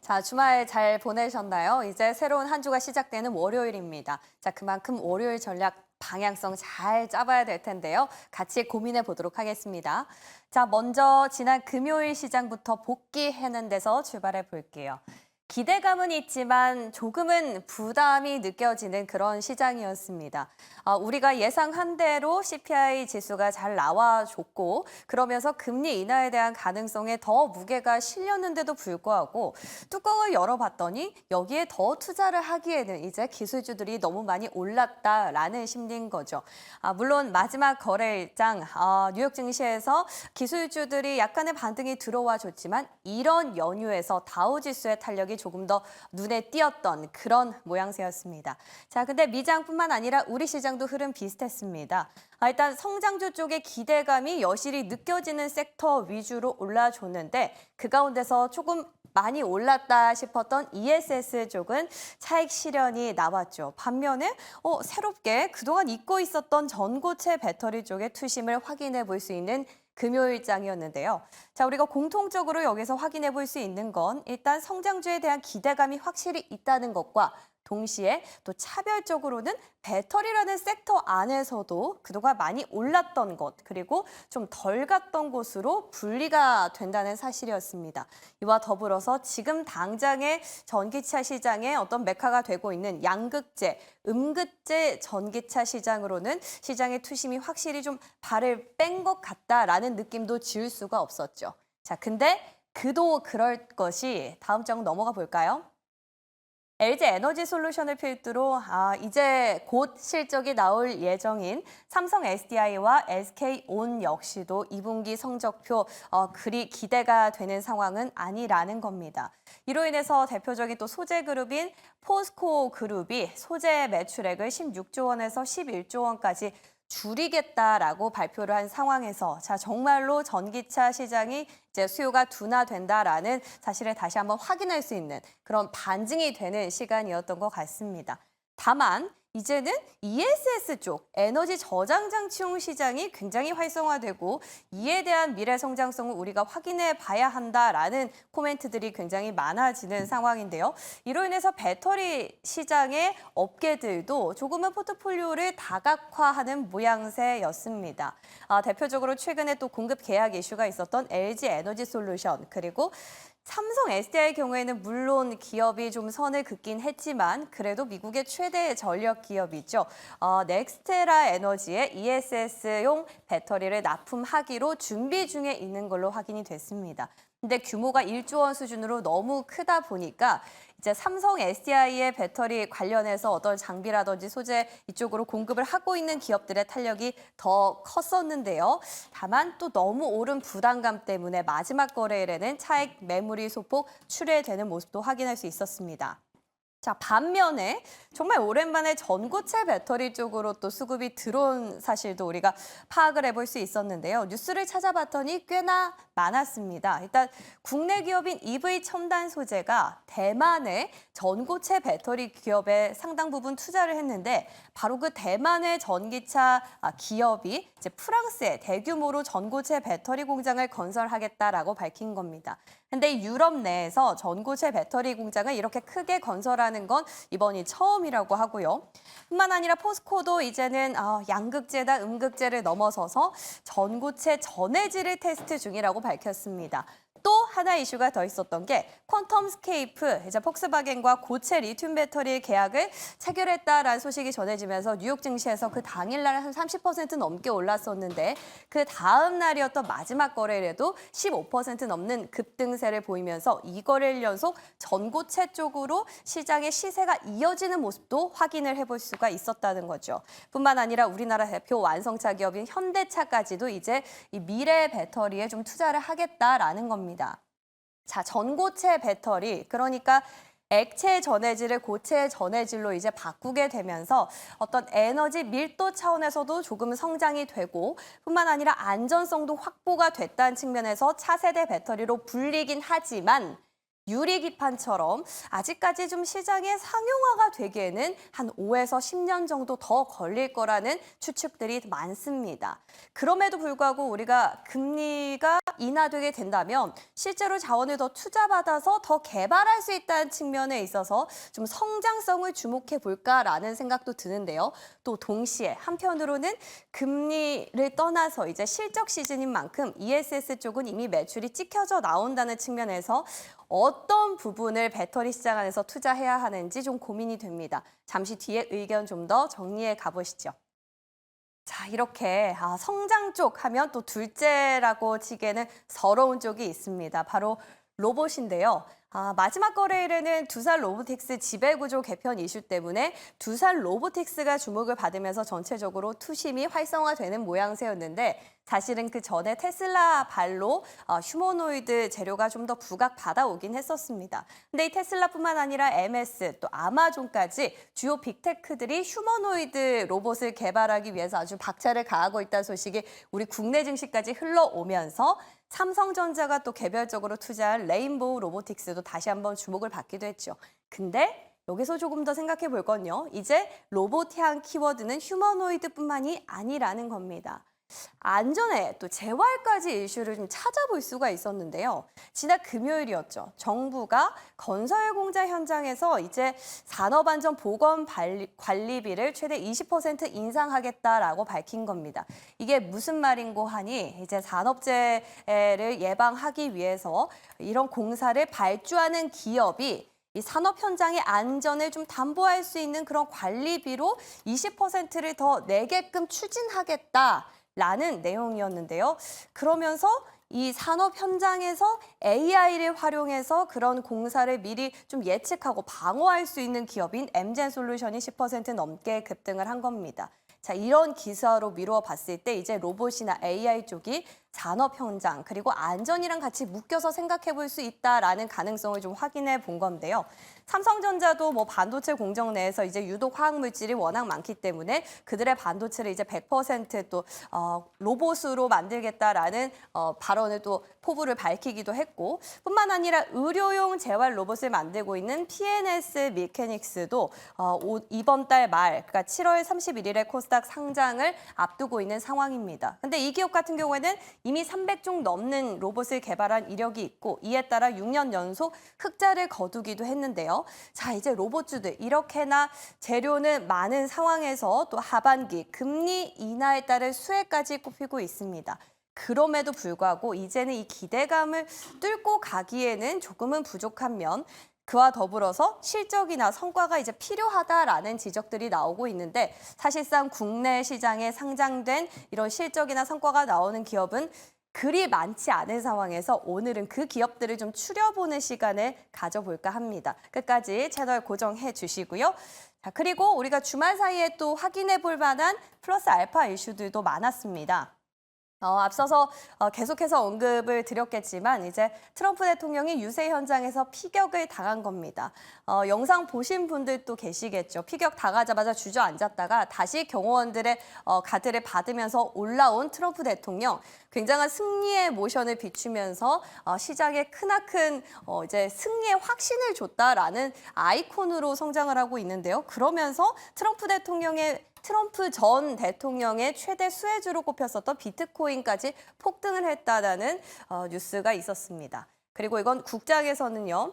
자, 주말 잘 보내셨나요? 이제 새로운 한 주가 시작되는 월요일입니다. 자, 그만큼 월요일 전략 방향성 잘 짜봐야 될 텐데요. 같이 고민해 보도록 하겠습니다. 자, 먼저 지난 금요일 시장부터 복귀하는 데서 출발해 볼게요. 기대감은 있지만 조금은 부담이 느껴지는 그런 시장이었습니다. 우리가 예상한 대로 CPI 지수가 잘 나와줬고 그러면서 금리 인하에 대한 가능성에 더 무게가 실렸는데도 불구하고 뚜껑을 열어봤더니 여기에 더 투자를 하기에는 이제 기술주들이 너무 많이 올랐다라는 심리인 거죠. 물론 마지막 거래일장 뉴욕 증시에서 기술주들이 약간의 반등이 들어와 줬지만 이런 연휴에서 다우지수의 탄력이 조금 더 눈에 띄었던 그런 모양새였습니다. 자, 근데 미장뿐만 아니라 우리 시장도 흐름 비슷했습니다. 일단 성장주 쪽의 기대감이 여실히 느껴지는 섹터 위주로 올라줬는데 그 가운데서 조금 많이 올랐다 싶었던 ESS 쪽은 차익 실현이 나왔죠. 반면에 새롭게 그동안 잊고 있었던 전고체 배터리 쪽의 투심을 확인해 볼 수 있는 금요일장이었는데요. 자, 우리가 공통적으로 여기서 확인해 볼 수 있는 건 일단 성장주에 대한 기대감이 확실히 있다는 것과 동시에 또 차별적으로는 배터리라는 섹터 안에서도 그동안 많이 올랐던 것 그리고 좀 덜 갔던 곳으로 분리가 된다는 사실이었습니다. 이와 더불어서 지금 당장의 전기차 시장의 어떤 메카가 되고 있는 양극재, 음극재 전기차 시장으로는 시장의 투심이 확실히 좀 발을 뺀 것 같다라는 느낌도 지울 수가 없었죠. 자, 근데 그도 그럴 것이 다음 장 넘어가 볼까요? LG 에너지 솔루션을 필두로 이제 곧 실적이 나올 예정인 삼성 SDI와 SK온 역시도 2분기 성적표 그리 기대가 되는 상황은 아니라는 겁니다. 이로 인해서 대표적인 또 소재 그룹인 포스코 그룹이 소재 매출액을 16조 원에서 11조 원까지 줄이겠다라고 발표를 한 상황에서 자 정말로 전기차 시장이 이제 수요가 둔화된다라는 사실을 다시 한번 확인할 수 있는 그런 반증이 되는 시간이었던 것 같습니다. 다만 이제는 ESS 쪽 에너지 저장 장치용 시장이 굉장히 활성화되고 이에 대한 미래 성장성을 우리가 확인해 봐야 한다라는 코멘트들이 굉장히 많아지는 상황인데요. 이로 인해서 배터리 시장의 업계들도 조금은 포트폴리오를 다각화하는 모양새였습니다. 대표적으로 최근에 또 공급 계약 이슈가 있었던 LG 에너지 솔루션 그리고 삼성 SDI의 경우에는 물론 기업이 좀 선을 긋긴 했지만 그래도 미국의 최대 전력 기업이죠. 넥스테라 에너지의 ESS용 배터리를 납품하기로 준비 중에 있는 걸로 확인이 됐습니다. 근데 규모가 1조 원 수준으로 너무 크다 보니까 이제 삼성 SDI의 배터리 관련해서 어떤 장비라든지 소재 이쪽으로 공급을 하고 있는 기업들의 탄력이 더 컸었는데요. 다만 또 너무 오른 부담감 때문에 마지막 거래일에는 차익 매물이 소폭 출회되는 모습도 확인할 수 있었습니다. 자, 반면에 정말 오랜만에 전고체 배터리 쪽으로 또 수급이 들어온 사실도 우리가 파악을 해볼 수 있었는데요. 뉴스를 찾아봤더니 꽤나 많았습니다. 일단 국내 기업인 EV 첨단 소재가 대만의 전고체 배터리 기업에 상당 부분 투자를 했는데 바로 그 대만의 전기차 기업이 이제 프랑스에 대규모로 전고체 배터리 공장을 건설하겠다라고 밝힌 겁니다. 근데 유럽 내에서 전고체 배터리 공장을 이렇게 크게 건설하는 건 이번이 처음이라고 하고요. 뿐만 아니라 포스코도 이제는 양극재나 음극재를 넘어서서 전고체 전해질을 테스트 중이라고 밝혔습니다. 또 하나 이슈가 더 있었던 게 퀀텀 스케이프, 이제 폭스바겐과 고체 리튬 배터리 계약을 체결했다라는 소식이 전해지면서 뉴욕 증시에서 그 당일날 한 30% 넘게 올랐었는데 그 다음 날이었던 마지막 거래일에도 15% 넘는 급등세를 보이면서 2거래일 연속 전고체 쪽으로 시장의 시세가 이어지는 모습도 확인을 해볼 수가 있었다는 거죠. 뿐만 아니라 우리나라 대표 완성차 기업인 현대차까지도 이제 이 미래 배터리에 좀 투자를 하겠다라는 겁니다. 자, 전고체 배터리, 그러니까 액체 전해질을 고체 전해질로 이제 바꾸게 되면서 어떤 에너지 밀도 차원에서도 조금 성장이 되고 뿐만 아니라 안전성도 확보가 됐다는 측면에서 차세대 배터리로 불리긴 하지만 유리기판처럼 아직까지 좀 시장에 상용화가 되기에는 한 5에서 10년 정도 더 걸릴 거라는 추측들이 많습니다. 그럼에도 불구하고 우리가 금리가 인하되게 된다면 실제로 자원을 더 투자받아서 더 개발할 수 있다는 측면에 있어서 좀 성장성을 주목해 볼까라는 생각도 드는데요. 또 동시에 한편으로는 금리를 떠나서 이제 실적 시즌인 만큼 ESS 쪽은 이미 매출이 찍혀져 나온다는 측면에서 어떤 부분을 배터리 시장 안에서 투자해야 하는지 좀 고민이 됩니다. 잠시 뒤에 의견 좀 더 정리해 가보시죠. 자, 이렇게 성장 쪽 하면 또 둘째라고 치기에는 서러운 쪽이 있습니다. 바로 로봇인데요. 마지막 거래일에는 두산 로보틱스 지배구조 개편 이슈 때문에 두산 로보틱스가 주목을 받으면서 전체적으로 투심이 활성화되는 모양새였는데 사실은 그 전에 테슬라 발로 휴머노이드 재료가 좀 더 부각 받아오긴 했었습니다. 근데 이 테슬라뿐만 아니라 MS 또 아마존까지 주요 빅테크들이 휴머노이드 로봇을 개발하기 위해서 아주 박차를 가하고 있다는 소식이 우리 국내 증시까지 흘러오면서 삼성전자가 또 개별적으로 투자한 레인보우 로보틱스도 다시 한번 주목을 받기도 했죠. 근데 여기서 조금 더 생각해 볼 건요. 이제 로봇향 키워드는 휴머노이드뿐만이 아니라는 겁니다. 안전에 또 재활까지 이슈를 좀 찾아볼 수가 있었는데요. 지난 금요일이었죠. 정부가 건설 공장 현장에서 이제 산업안전보건관리비를 최대 20% 인상하겠다라고 밝힌 겁니다. 이게 무슨 말인고 하니 이제 산업재해를 예방하기 위해서 이런 공사를 발주하는 기업이 이 산업 현장의 안전을 좀 담보할 수 있는 그런 관리비로 20%를 더 내게끔 추진하겠다. 라는 내용이었는데요. 그러면서 이 산업 현장에서 AI를 활용해서 그런 공사를 미리 좀 예측하고 방어할 수 있는 기업인 엠젠솔루션이 10% 넘게 급등을 한 겁니다. 자, 이런 기사로 미루어 봤을 때 이제 로봇이나 AI 쪽이 산업 현장 그리고 안전이랑 같이 묶여서 생각해 볼 수 있다라는 가능성을 좀 확인해 본 건데요. 삼성전자도 뭐 반도체 공정 내에서 이제 유독 화학 물질이 워낙 많기 때문에 그들의 반도체를 이제 100%또 로봇으로 만들겠다라는 발언을 또 포부를 밝히기도 했고, 뿐만 아니라 의료용 재활 로봇을 만들고 있는 PNS 미케닉스도 이번 달 말, 그러니까 7월 31일에 코스닥 상장을 앞두고 있는 상황입니다. 근데 이 기업 같은 경우에는 이미 300종 넘는 로봇을 개발한 이력이 있고 이에 따라 6년 연속 흑자를 거두기도 했는데요. 자, 이제 로봇주들 이렇게나 재료는 많은 상황에서 또 하반기 금리 인하에 따른 수혜까지 꼽히고 있습니다. 그럼에도 불구하고 이제는 이 기대감을 뚫고 가기에는 조금은 부족한 면, 그와 더불어서 실적이나 성과가 이제 필요하다라는 지적들이 나오고 있는데 사실상 국내 시장에 상장된 이런 실적이나 성과가 나오는 기업은 그리 많지 않은 상황에서 오늘은 그 기업들을 좀 추려보는 시간을 가져볼까 합니다. 끝까지 채널 고정해 주시고요. 자, 그리고 우리가 주말 사이에 또 확인해 볼 만한 플러스 알파 이슈들도 많았습니다. 앞서서 계속해서 언급을 드렸겠지만 이제 트럼프 대통령이 유세 현장에서 피격을 당한 겁니다. 영상 보신 분들도 계시겠죠. 피격 당하자마자 주저앉았다가 다시 경호원들의 가드를 받으면서 올라온 트럼프 대통령. 굉장한 승리의 모션을 비추면서 시장에 크나큰 이제 승리의 확신을 줬다라는 아이콘으로 성장을 하고 있는데요. 그러면서 트럼프 전 대통령의 최대 수혜주로 꼽혔었던 비트코인까지 폭등을 했다라는 뉴스가 있었습니다. 그리고 이건 국장에서는요.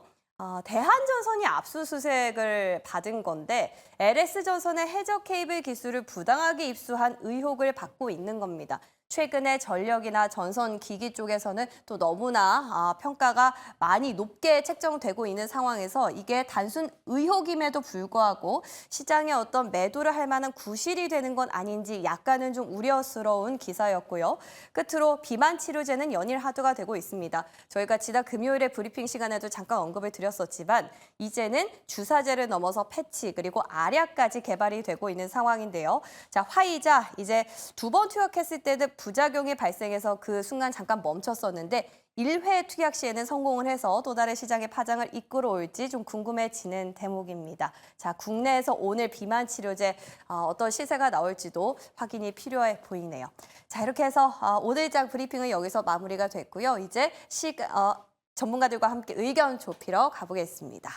대한전선이 압수수색을 받은 건데 LS전선의 해저 케이블 기술을 부당하게 입수한 의혹을 받고 있는 겁니다. 최근에 전력이나 전선 기기 쪽에서는 또 너무나 평가가 많이 높게 책정되고 있는 상황에서 이게 단순 의혹임에도 불구하고 시장에 어떤 매도를 할 만한 구실이 되는 건 아닌지 약간은 좀 우려스러운 기사였고요. 끝으로 비만 치료제는 연일 화두가 되고 있습니다. 저희가 지난 금요일에 브리핑 시간에도 잠깐 언급을 드렸었지만 이제는 주사제를 넘어서 패치 그리고 알약까지 개발이 되고 있는 상황인데요. 자, 화이자 이제 두 번 투약했을 때는 부작용이 발생해서 그 순간 잠깐 멈췄었는데 1회 투약 시에는 성공을 해서 또 다른 시장의 파장을 이끌어올지 좀 궁금해지는 대목입니다. 자, 국내에서 오늘 비만 치료제 어떤 시세가 나올지도 확인이 필요해 보이네요. 자, 이렇게 해서 오늘장 브리핑은 여기서 마무리가 됐고요. 이제 전문가들과 함께 의견 좁히러 가보겠습니다.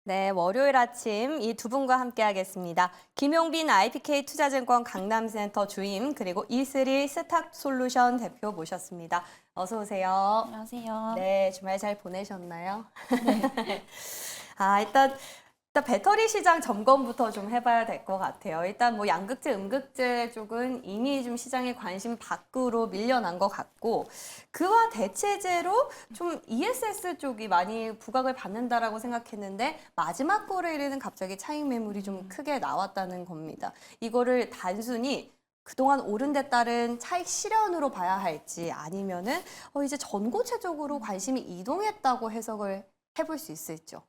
네, 월요일 아침 이 두 분과 함께 하겠습니다. 김용빈 IPK 투자증권 강남센터 주임 그리고 이슬이 스탁솔루션 대표 모셨습니다. 어서 오세요. 안녕하세요. 네, 주말 잘 보내셨나요? 네. 일단 배터리 시장 점검부터 좀 해봐야 될 것 같아요. 일단 뭐 양극재, 음극재 쪽은 이미 좀 시장의 관심 밖으로 밀려난 것 같고 그와 대체제로 좀 ESS 쪽이 많이 부각을 받는다라고 생각했는데 마지막 거래일에는 갑자기 차익 매물이 좀 크게 나왔다는 겁니다. 이거를 단순히 그동안 오른 데 따른 차익 실현으로 봐야 할지 아니면은 이제 전고체 쪽으로 관심이 이동했다고 해석을 해볼 수 있을지요.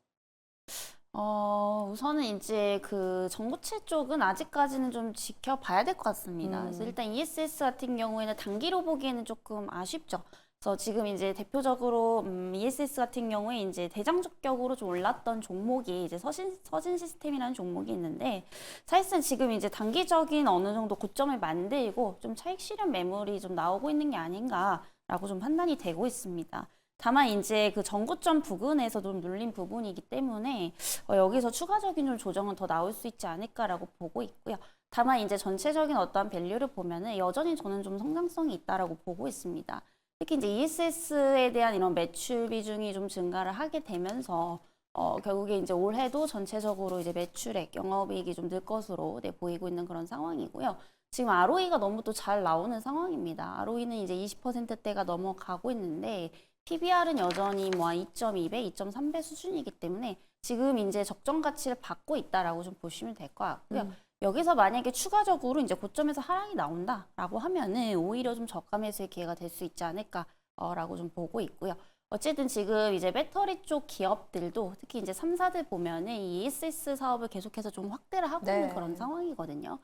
우선은 이제 그 전고체 쪽은 아직까지는 좀 지켜봐야 될 것 같습니다. 그래서 일단 ESS 같은 경우에는 단기로 보기에는 조금 아쉽죠. 그래서 지금 이제 대표적으로 ESS 같은 경우에 이제 대장적격으로 좀 올랐던 종목이 이제 서진 시스템이라는 종목이 있는데 사실상 지금 이제 단기적인 어느 정도 고점을 만들고 좀 차익 실현 매물이 좀 나오고 있는 게 아닌가라고 좀 판단이 되고 있습니다. 다만 이제 그 전고점 부근에서 좀 눌린 부분이기 때문에 여기서 추가적인 좀 조정은 더 나올 수 있지 않을까라고 보고 있고요. 다만 이제 전체적인 어떠한 밸류를 보면은 여전히 저는 좀 성장성이 있다라고 보고 있습니다. 특히 이제 ESS에 대한 이런 매출 비중이 좀 증가를 하게 되면서 결국에 이제 올해도 전체적으로 이제 매출액, 영업이익이 좀 늘 것으로 보이고 있는 그런 상황이고요. 지금 ROE가 너무 또 잘 나오는 상황입니다. ROE는 이제 20%대가 넘어가고 있는데 PBR은 여전히 뭐 2.2배, 2.3배 수준이기 때문에 지금 이제 적정 가치를 받고 있다라고 좀 보시면 될 것 같고요. 여기서 만약에 추가적으로 이제 고점에서 하락이 나온다라고 하면은 오히려 좀 저가 매수의 기회가 될 수 있지 않을까라고 좀 보고 있고요. 어쨌든 지금 이제 배터리 쪽 기업들도 특히 이제 3사들 보면은 이 ESS 사업을 계속해서 좀 확대를 하고 있는 그런 상황이거든요.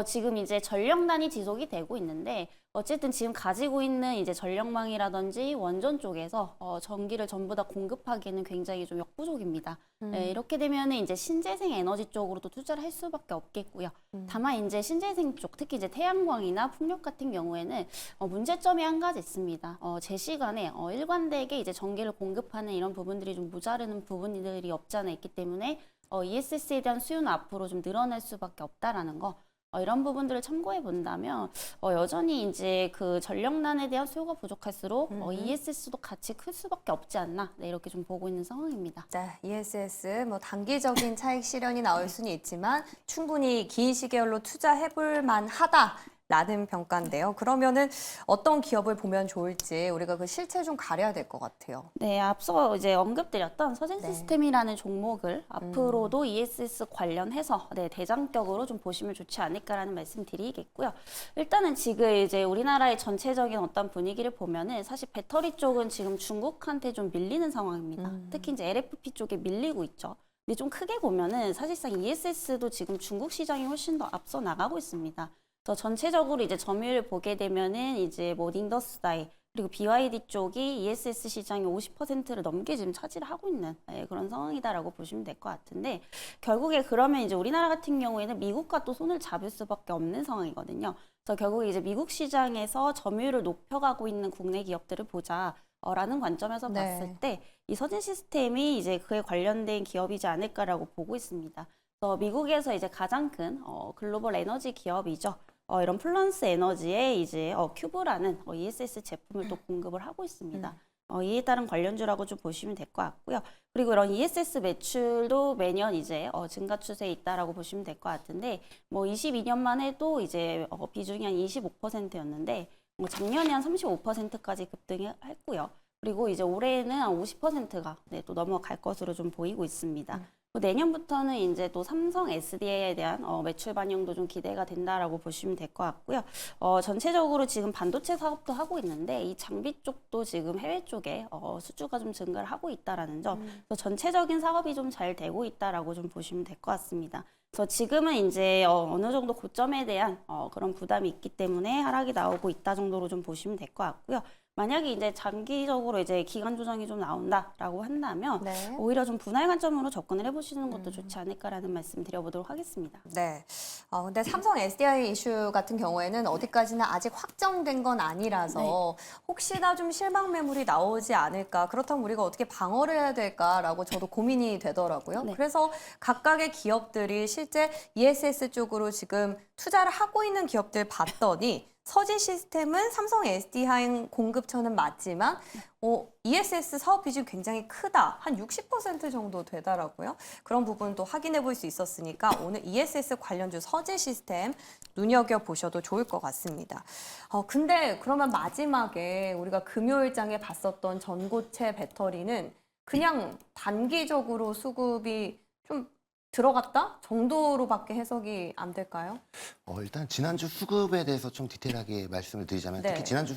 지금 이제 전력난이 지속이 되고 있는데 어쨌든 지금 가지고 있는 이제 전력망이라든지 원전 쪽에서 전기를 전부 다 공급하기에는 굉장히 좀 역부족입니다. 네, 이렇게 되면은 이제 신재생 에너지 쪽으로도 투자를 할 수밖에 없겠고요. 다만 이제 신재생 쪽, 특히 이제 태양광이나 풍력 같은 경우에는 문제점이 한 가지 있습니다. 제 시간에 일관되게 이제 전기를 공급하는 이런 부분들이 좀 모자르는 부분들이 없지 않아 있기 때문에 ESS에 대한 수요는 앞으로 좀 늘어날 수밖에 없다라는 거. 이런 부분들을 참고해 본다면 여전히 이제 그 전력난에 대한 수요가 부족할수록 ESS도 같이 클 수밖에 없지 않나 이렇게 좀 보고 있는 상황입니다. 자, ESS 뭐 단기적인 차익 실현이 나올 수는 있지만 충분히 긴 시계열로 투자해볼 만하다. 라는 평가인데요. 그러면은 어떤 기업을 보면 좋을지 우리가 그 실체 좀 가려야 될 것 같아요. 네, 앞서 이제 언급드렸던 서진 시스템이라는 종목을 앞으로도 ESS 관련해서 대장격으로 좀 보시면 좋지 않을까라는 말씀 드리겠고요. 일단은 지금 이제 우리나라의 전체적인 어떤 분위기를 보면은 사실 배터리 쪽은 지금 중국한테 좀 밀리는 상황입니다. 특히 이제 LFP 쪽에 밀리고 있죠. 근데 좀 크게 보면은 사실상 ESS도 지금 중국 시장이 훨씬 더 앞서 나가고 있습니다. 그래서 전체적으로 이제 점유율을 보게 되면은 이제 뭐 닌더스다이 그리고 BYD 쪽이 ESS 시장의 50%를 넘게 지금 차지를 하고 있는 그런 상황이다라고 보시면 될 것 같은데 결국에 그러면 이제 우리나라 같은 경우에는 미국과 또 손을 잡을 수밖에 없는 상황이거든요. 그래서 결국에 이제 미국 시장에서 점유율을 높여가고 있는 국내 기업들을 보자. 라는 관점에서 봤을 때 이 서진 시스템이 이제 그에 관련된 기업이지 않을까라고 보고 있습니다. 그래서 미국에서 이제 가장 큰 글로벌 에너지 기업이죠. 이런 플런스 에너지에 이제 큐브라는 ESS 제품을 또 공급을 하고 있습니다. 이에 따른 관련주라고 좀 보시면 될 것 같고요. 그리고 이런 ESS 매출도 매년 이제 증가 추세에 있다라고 보시면 될 것 같은데 뭐 22년만 해도 이제 비중이 한 25%였는데 뭐 작년에 한 35%까지 급등했고요. 그리고 이제 올해는 한 50%가 또 넘어갈 것으로 좀 보이고 있습니다. 내년부터는 이제 또 삼성 SDI에 대한 매출 반영도 좀 기대가 된다라고 보시면 될 것 같고요. 전체적으로 지금 반도체 사업도 하고 있는데 이 장비 쪽도 지금 해외 쪽에 수주가 좀 증가를 하고 있다라는 점. 그래서 전체적인 사업이 좀 잘 되고 있다라고 좀 보시면 될 것 같습니다. 그래서 지금은 이제 어느 정도 고점에 대한 그런 부담이 있기 때문에 하락이 나오고 있다 정도로 좀 보시면 될 것 같고요. 만약에 이제 장기적으로 이제 기간 조정이 좀 나온다라고 한다면 네. 오히려 좀 분할 관점으로 접근을 해보시는 것도 좋지 않을까라는 말씀 드려보도록 하겠습니다. 네. 근데 삼성 SDI 이슈 같은 경우에는 어디까지나 아직 확정된 건 아니라서 혹시나 좀 실망 매물이 나오지 않을까, 그렇다면 우리가 어떻게 방어를 해야 될까라고 저도 고민이 되더라고요. 네. 그래서 각각의 기업들이 실제 ESS 쪽으로 지금 투자를 하고 있는 기업들 봤더니 서진 시스템은 삼성 SDI 공급처는 맞지만 ESS 사업 비중이 굉장히 크다. 한 60% 정도 되더라고요. 그런 부분도 확인해 볼 수 있었으니까 오늘 ESS 관련주 서진 시스템 눈여겨보셔도 좋을 것 같습니다. 근데 그러면 마지막에 우리가 금요일장에 봤었던 전고체 배터리는 그냥 단기적으로 수급이 좀 들어갔다 정도로밖에 해석이 안 될까요? 일단 지난주 수급에 대해서 좀 디테일하게 말씀을 드리자면 네. 특히 지난주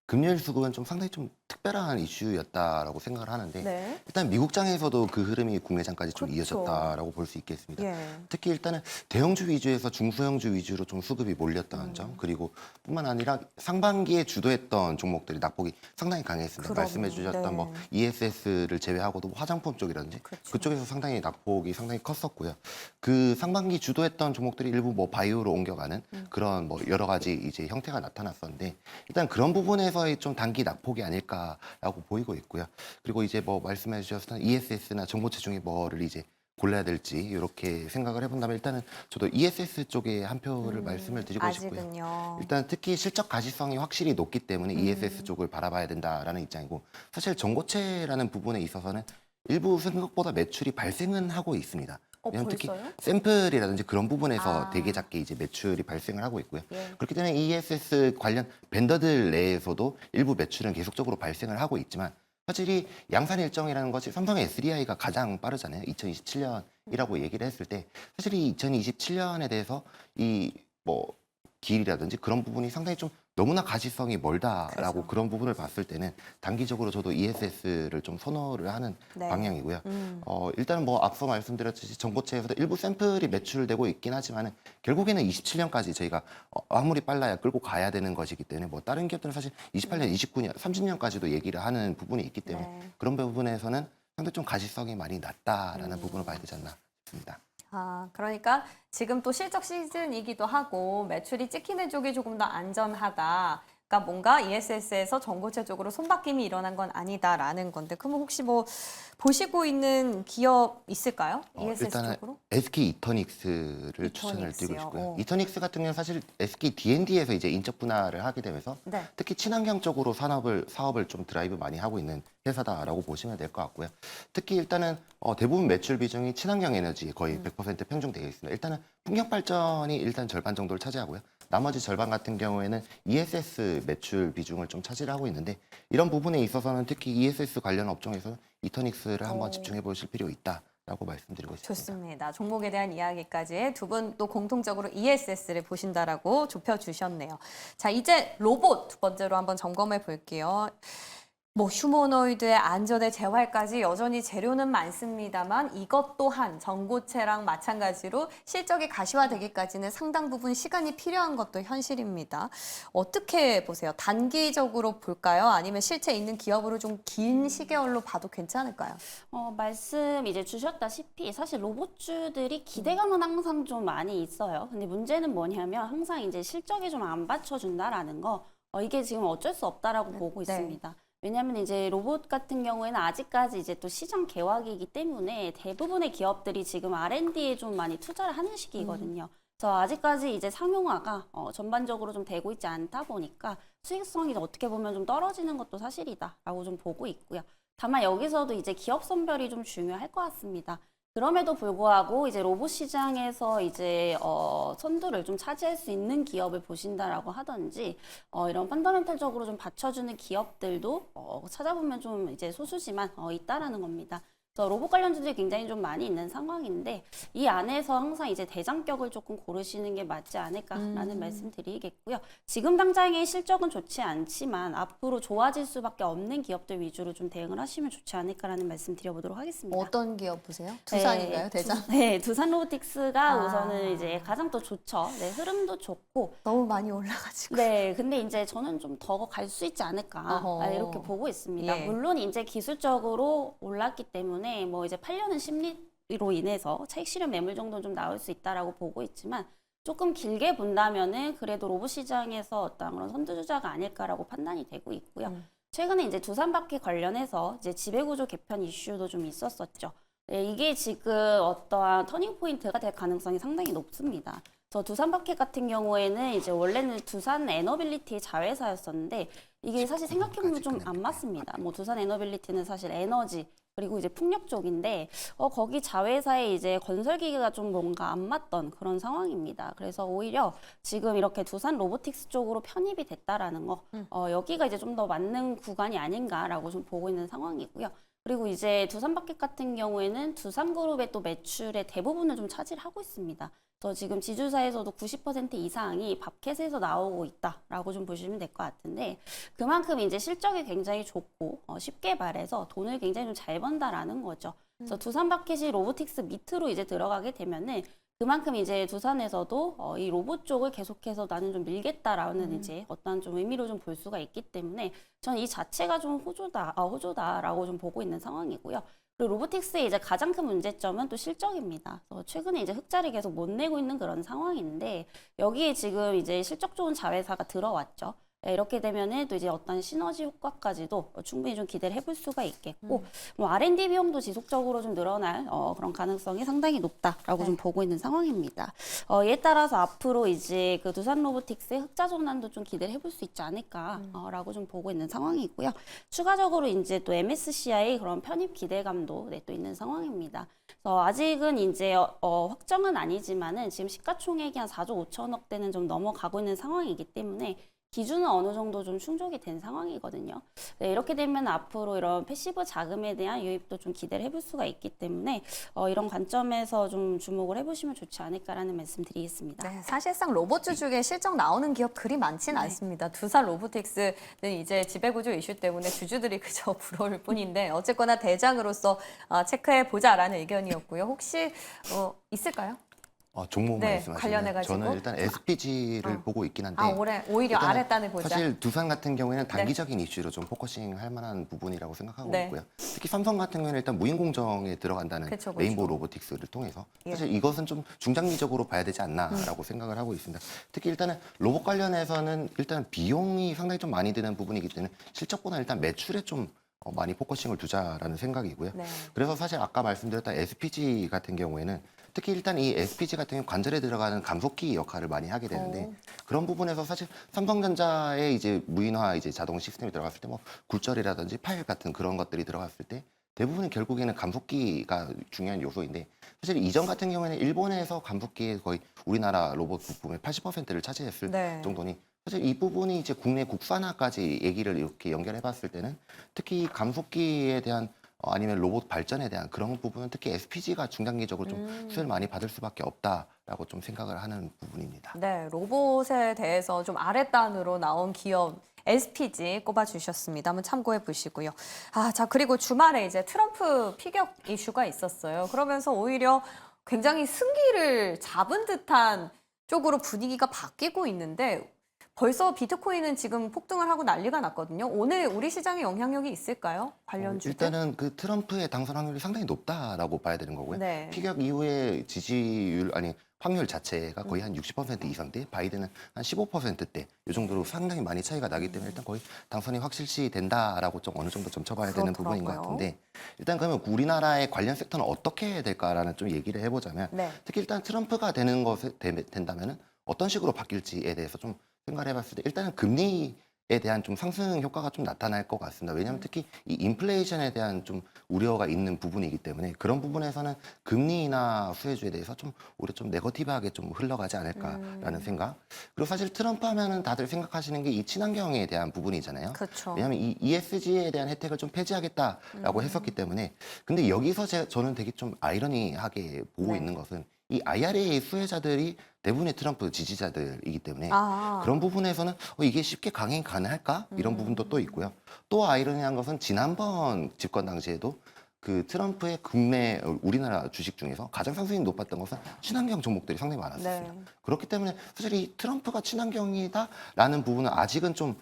금요일 수급은 좀 상당히 좀 특별한 이슈였다라고 생각을 하는데 네. 일단 미국장에서도 그 흐름이 국내장까지 좀 그쵸. 이어졌다라고 볼 수 있겠습니다. 예. 특히 일단은 대형주 위주에서 중소형주 위주로 좀 수급이 몰렸다는 점, 그리고 뿐만 아니라 상반기에 주도했던 종목들이 낙폭이 상당히 강했습니다. 그럼요. 말씀해 주셨던 네. 뭐 ESS를 제외하고도 화장품 쪽이라든지 그쵸. 그쪽에서 상당히 낙폭이 상당히 컸었고요. 그 상반기 주도했던 종목들이 일부 뭐 바이오로 옮겨가는 그런 뭐 여러 가지 이제 형태가 나타났었는데 일단 그런 부분에서의 좀 단기 낙폭이 아닐까라고 보이고 있고요. 그리고 이제 뭐 말씀해 주셨던 ESS나 정보체 중에 뭐를 이제 골라야 될지 이렇게 생각을 해본다면 일단은 저도 ESS 쪽에 한 표를 말씀을 드리고 싶고요. 아직은요. 일단 특히 실적 가시성이 확실히 높기 때문에 ESS 쪽을 바라봐야 된다라는 입장이고 사실 전고체라는 부분에 있어서는 일부 생각보다 매출이 발생은 하고 있습니다. 왜냐하면 특히 벌써요? 샘플이라든지 그런 부분에서 아. 되게 작게 이제 매출이 발생을 하고 있고요. 예. 그렇기 때문에 ESS 관련 벤더들 내에서도 일부 매출은 계속적으로 발생을 하고 있지만 사실 이 양산 일정이라는 것이 삼성의 SDI가 가장 빠르잖아요. 2027년이라고 얘기를 했을 때 사실 이 2027년에 대해서 이 뭐 길이라든지 그런 부분이 상당히 좀 너무나 가시성이 멀다라고 그렇죠. 그런 부분을 봤을 때는 단기적으로 저도 ESS를 좀 선호를 하는 네. 방향이고요. 일단은 뭐 앞서 말씀드렸듯이 전고체에서도 일부 샘플이 매출되고 있긴 하지만은 결국에는 27년까지 저희가 아무리 빨라야 끌고 가야 되는 것이기 때문에 뭐 다른 기업들은 사실 28년, 29년, 30년까지도 얘기를 하는 부분이 있기 때문에 네. 그런 부분에서는 상당히 좀 가시성이 많이 낮다라는 부분을 봐야 되지 않나 싶습니다. 그러니까 지금 또 실적 시즌이기도 하고 매출이 찍히는 쪽이 조금 더 안전하다. 그러니까 뭔가 ESS에서 전고체 쪽으로 손바뀜이 일어난 건 아니다라는 건데 그러면 혹시 뭐 보시고 있는 기업 있을까요? ESS 일단은 쪽으로? SK 이터닉스를 추천을 드리고 이터닉스요. 싶고요. 어. 이터닉스 같은 경우는 사실 SK D&D에서 이제 인적 분할을 하게 되면서 네. 특히 친환경 쪽으로 사업을 좀 드라이브 많이 하고 있는 회사다라고 보시면 될 것 같고요. 특히 일단은 대부분 매출 비중이 친환경 에너지에 거의 100% 편중되어 있습니다. 일단은 풍력 발전이 일단 절반 정도를 차지하고요. 나머지 절반 같은 경우에는 ESS 매출 비중을 좀 차지를 하고 있는데 이런 부분에 있어서는 특히 ESS 관련 업종에서는 이터닉스를 한번 집중해 보실 필요 있다라고 말씀드리고 싶습니다. 좋습니다. 종목에 대한 이야기까지 두 분 또 공통적으로 ESS를 보신다라고 좁혀주셨네요. 자, 이제 로봇 두 번째로 한번 점검해 볼게요. 뭐 휴머노이드의 안전의 재활까지 여전히 재료는 많습니다만 이것 또한 전고체랑 마찬가지로 실적이 가시화되기까지는 상당 부분 시간이 필요한 것도 현실입니다. 어떻게 보세요? 단기적으로 볼까요? 아니면 실체 있는 기업으로 좀 긴 시계열로 봐도 괜찮을까요? 말씀 이제 주셨다시피 사실 로봇주들이 기대감은 항상 좀 많이 있어요. 근데 문제는 뭐냐면 항상 이제 실적이 좀 안 받쳐준다라는 거 이게 지금 어쩔 수 없다라고 보고 네. 있습니다. 왜냐하면 이제 로봇 같은 경우에는 아직까지 이제 또 시장 개화기이기 때문에 대부분의 기업들이 지금 R&D에 좀 많이 투자를 하는 시기거든요. 그래서 아직까지 이제 상용화가 전반적으로 좀 되고 있지 않다 보니까 수익성이 어떻게 보면 좀 떨어지는 것도 사실이다라고 좀 보고 있고요. 다만 여기서도 이제 기업 선별이 좀 중요할 것 같습니다. 그럼에도 불구하고 이제 로봇 시장에서 이제 선두를 좀 차지할 수 있는 기업을 보신다라고 하든지 이런 펀더멘탈적으로 좀 받쳐주는 기업들도 찾아보면 좀 이제 소수지만 있다라는 겁니다. 그래서 로봇 관련주들이 굉장히 좀 많이 있는 상황인데 이 안에서 항상 이제 대장격을 조금 고르시는 게 맞지 않을까라는 말씀 드리겠고요. 지금 당장의 실적은 좋지 않지만 앞으로 좋아질 수밖에 없는 기업들 위주로 좀 대응을 하시면 좋지 않을까라는 말씀 드려보도록 하겠습니다. 어떤 기업 보세요? 두산인가요, 대장? 네, 두산 로보틱스가 아. 우선은 이제 가장 또 좋죠. 네, 흐름도 좋고. 너무 많이 올라가지고. 네, 근데 이제 저는 좀 더 갈 수 있지 않을까 어허. 이렇게 보고 있습니다. 예. 물론 이제 기술적으로 올랐기 때문에 뭐 이제 팔려는 심리로 인해서 차익 실현 매물 정도는 좀 나올 수 있다라고 보고 있지만 조금 길게 본다면은 그래도 로봇 시장에서 어떤 그런 선두주자가 아닐까라고 판단이 되고 있고요. 최근에 이제 두산바퀴 관련해서 이제 지배구조 개편 이슈도 좀 있었었죠. 네, 이게 지금 어떠한 터닝 포인트가 될 가능성이 상당히 높습니다. 저 두산바퀴 같은 경우에는 이제 원래는 두산 에너빌리티 자회사였었는데 이게 사실 생각해보면 좀 안 맞습니다. 뭐 두산 에너빌리티는 사실 에너지 그리고 이제 풍력 쪽인데 거기 자회사에 이제 건설기계가 좀 뭔가 안 맞던 그런 상황입니다. 그래서 오히려 지금 이렇게 두산 로보틱스 쪽으로 편입이 됐다라는 거 여기가 이제 좀 더 맞는 구간이 아닌가라고 좀 보고 있는 상황이고요. 그리고 이제 두산바켓 같은 경우에는 두산그룹의 또 매출의 대부분을 좀 차지하고 있습니다. 그래서 지금 지주사에서도 90% 이상이 밥캣에서 나오고 있다라고 좀 보시면 될 것 같은데 그만큼 이제 실적이 굉장히 좋고 쉽게 말해서 돈을 굉장히 좀 잘 번다라는 거죠. 그래서 두산바켓이 로보틱스 밑으로 이제 들어가게 되면은 그만큼 이제 두산에서도 이 로봇 쪽을 계속해서 나는 좀 밀겠다라는 이제 어떤 좀 의미로 좀 볼 수가 있기 때문에 저는 이 자체가 좀 호조다라고 좀 보고 있는 상황이고요. 그리고 로보틱스의 이제 가장 큰 문제점은 또 실적입니다. 그래서 최근에 이제 흑자를 계속 못 내고 있는 그런 상황인데 여기에 지금 이제 실적 좋은 자회사가 들어왔죠. 네, 이렇게 되면은 또 이제 어떤 시너지 효과까지도 충분히 좀 기대를 해볼 수가 있겠고, 뭐 R&D 비용도 지속적으로 좀 늘어날 그런 가능성이 상당히 높다라고 좀 보고 있는 상황입니다. 이에 따라서 앞으로 이제 그 두산 로보틱스의 흑자 전환도 좀 기대를 해볼 수 있지 않을까라고 좀 보고 있는 상황이고요. 추가적으로 이제 또 MSCI 그런 편입 기대감도 네, 또 있는 상황입니다. 그래서 아직은 이제 확정은 아니지만은 지금 시가총액이 한 4조 5천억 대는 좀 넘어가고 있는 상황이기 때문에. 기준은 어느 정도 좀 충족이 된 상황이거든요. 네, 이렇게 되면 앞으로 이런 패시브 자금에 대한 유입도 좀 기대를 해볼 수가 있기 때문에 이런 관점에서 좀 주목을 해보시면 좋지 않을까라는 말씀 드리겠습니다. 네, 사실상 로봇주 중에 실적 나오는 기업 그리 많진 않습니다. 두산 로보틱스는 이제 지배구조 이슈 때문에 주주들이 그저 부러울 뿐인데 어쨌거나 대장으로서 체크해 보자라는 의견이었고요. 혹시 있을까요? 종목 네, 말씀하시면 관련해가지고. 저는 일단 SPG를 보고 있긴 한데 오히려 일단은 아랫단을 보자. 사실 두산 같은 경우에는 단기적인 이슈로 좀 포커싱 할 만한 부분이라고 생각하고 네. 있고요. 특히 삼성 같은 경우에는 일단 무인공정에 들어간다는 그쵸. 레인보우 로보틱스를 통해서 예. 사실 이것은 좀 중장기적으로 봐야 되지 않나라고 생각을 하고 있습니다. 특히 일단은 로봇 관련해서는 일단 비용이 상당히 좀 많이 드는 부분이기 때문에 실적보다 일단 매출에 좀 많이 포커싱을 두자라는 생각이고요. 네. 그래서 사실 아까 말씀드렸던 SPG 같은 경우에는 특히 일단 이 SPG 같은 경우 관절에 들어가는 감속기 역할을 많이 하게 되는데 그런 부분에서 사실 삼성전자의 이제 무인화 이제 자동 시스템이 들어갔을 때 뭐 굴절이라든지 파일 같은 그런 것들이 들어갔을 때 대부분은 결국에는 감속기가 중요한 요소인데 사실 이전 같은 경우에는 일본에서 감속기의 거의 우리나라 로봇 부품의 80%를 차지했을 네. 정도니 사실 이 부분이 이제 국내 국산화까지 얘기를 이렇게 연결해 봤을 때는 특히 감속기에 대한 아니면 로봇 발전에 대한 그런 부분은 특히 SPG가 중장기적으로 좀 수혜를 많이 받을 수밖에 없다라고 좀 생각을 하는 부분입니다. 네, 로봇에 대해서 좀 아랫단으로 나온 기업 SPG 꼽아주셨습니다. 한번 참고해 보시고요. 자, 그리고 주말에 이제 트럼프 피격 이슈가 있었어요. 그러면서 오히려 굉장히 승기를 잡은 듯한 쪽으로 분위기가 바뀌고 있는데 벌써 비트코인은 지금 폭등을 하고 난리가 났거든요. 오늘 우리 시장에 영향력이 있을까요? 관련주들? 일단은 그 트럼프의 당선 확률이 상당히 높다라고 봐야 되는 거고요. 네. 피격 이후에 지지율 아니 확률 자체가 거의 한 60% 이상대, 바이든은 한 15%대 이 정도로 상당히 많이 차이가 나기 때문에 일단 거의 당선이 확실시 된다라고 좀 어느 정도 점쳐봐야 되는 부분인 것 그렇더라고요. 같은데 일단 그러면 우리나라의 관련 섹터는 어떻게 될까라는 좀 얘기를 해보자면 네. 특히 일단 트럼프가 되는 것에 된다면은 어떤 식으로 바뀔지에 대해서 좀 생각을 해봤을 때 일단은 금리 대한 좀 상승 효과가 좀 나타날 것 같습니다. 왜냐하면 특히 이 인플레이션에 대한 좀 우려가 있는 부분이기 때문에 그런 부분에서는 금리 인하 수혜주에 대해서 좀 오히려 좀 네거티브하게 좀 흘러가지 않을까라는 생각. 그리고 사실 트럼프 하면은 다들 생각하시는 게 이 친환경에 대한 부분이잖아요. 그렇죠. 왜냐하면 이 ESG에 대한 혜택을 좀 폐지하겠다라고 했었기 때문에 근데 여기서 저는 되게 좀 아이러니하게 보고 네. 있는 것은 이 IRA 수혜자들이 대부분의 트럼프 지지자들이기 때문에 아. 그런 부분에서는 이게 쉽게 강행이 가능할까? 이런 부분도 또 있고요. 또 아이러니한 것은 지난번 집권 당시에도 그 트럼프의 국내 우리나라 주식 중에서 가장 상승이 높았던 것은 친환경 종목들이 상당히 많았었어요. 네. 그렇기 때문에 사실 이 트럼프가 친환경이다라는 부분은 아직은 좀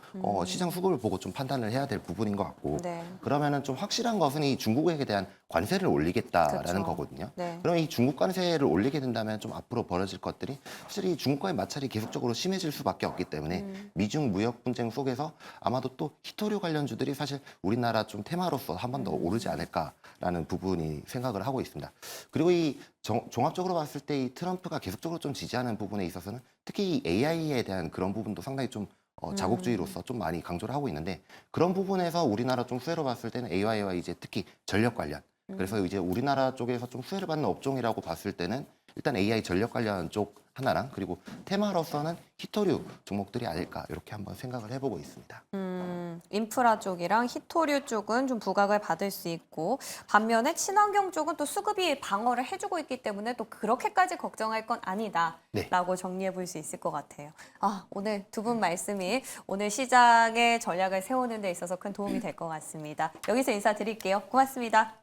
시장 수급을 보고 좀 판단을 해야 될 부분인 것 같고 네. 그러면은 좀 확실한 것은 이 중국에 대한 관세를 올리겠다라는 그쵸. 거거든요. 네. 그럼 이 중국 관세를 올리게 된다면 좀 앞으로 벌어질 것들이 사실 이 중국과의 마찰이 계속적으로 심해질 수밖에 없기 때문에 미중 무역 분쟁 속에서 아마도 또 히토류 관련주들이 사실 우리나라 좀 테마로서 한 번 더 오르지 않을까라는 부분이 생각을 하고 있습니다. 그리고 이 종합적으로 봤을 때 이 트럼프가 계속적으로 좀 지지하는 부분에 있어서는 특히 이 AI에 대한 그런 부분도 상당히 좀 자국주의로서 좀 많이 강조를 하고 있는데 그런 부분에서 우리나라 좀 수혜로 봤을 때는 AI와 이제 특히 전력 관련 그래서 이제 우리나라 쪽에서 좀 수혜를 받는 업종이라고 봤을 때는 일단 AI 전력 관련 쪽 하나랑 그리고 테마로서는 히토류 종목들이 아닐까 이렇게 한번 생각을 해보고 있습니다. 인프라 쪽이랑 히토류 쪽은 좀 부각을 받을 수 있고 반면에 친환경 쪽은 또 수급이 방어를 해주고 있기 때문에 또 그렇게까지 걱정할 건 아니다라고 정리해 볼 수 있을 것 같아요. 아, 오늘 두 분 말씀이 오늘 시장의 전략을 세우는 데 있어서 큰 도움이 될 것 같습니다. 여기서 인사드릴게요. 고맙습니다.